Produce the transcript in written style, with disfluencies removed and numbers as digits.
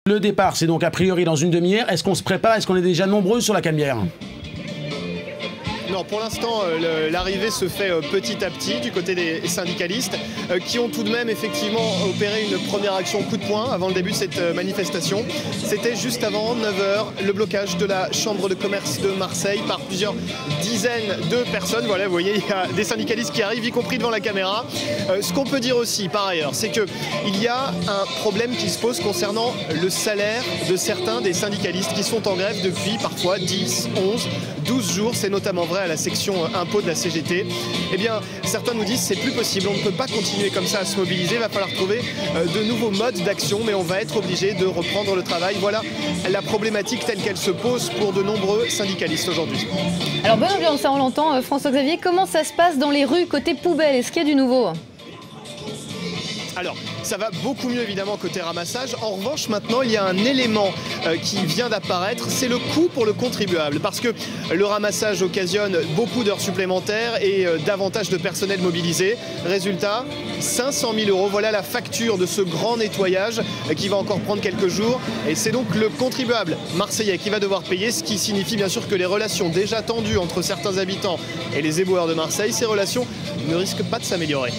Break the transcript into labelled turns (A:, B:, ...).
A: Le départ, c'est donc a priori dans une demi-heure. Est-ce qu'on se prépare? Est-ce qu'on est déjà nombreux sur la Canebière?
B: Non, pour l'instant, l'arrivée se fait petit à petit du côté des syndicalistes qui ont tout de même effectivement opéré une première action coup de poing avant le début de cette manifestation. C'était juste avant 9h, le blocage de la Chambre de commerce de Marseille par plusieurs dizaines de personnes. Voilà, vous voyez, il y a des syndicalistes qui arrivent, y compris devant la caméra. Ce qu'on peut dire aussi, par ailleurs, c'est qu'il y a un problème qui se pose concernant le salaire de certains des syndicalistes qui sont en grève depuis parfois 10, 11, 12 jours. C'est notamment vrai à la section impôts de la CGT. Eh bien, certains nous disent que c'est plus possible, on ne peut pas continuer comme ça à se mobiliser, il va falloir trouver de nouveaux modes d'action, mais on va être obligé de reprendre le travail. Voilà la problématique telle qu'elle se pose pour de nombreux syndicalistes aujourd'hui.
C: Alors, bonne ambiance, on l'entend, François-Xavier. Comment ça se passe dans les rues côté poubelle? Est-ce qu'il y a du nouveau?
B: Alors, ça va beaucoup mieux évidemment côté ramassage. En revanche, maintenant, il y a un élément qui vient d'apparaître, c'est le coût pour le contribuable. Parce que le ramassage occasionne beaucoup d'heures supplémentaires et davantage de personnel mobilisé. Résultat, 500 000 €. Voilà la facture de ce grand nettoyage qui va encore prendre quelques jours. Et c'est donc le contribuable marseillais qui va devoir payer, ce qui signifie bien sûr que les relations déjà tendues entre certains habitants et les éboueurs de Marseille, ces relations ne risquent pas de s'améliorer.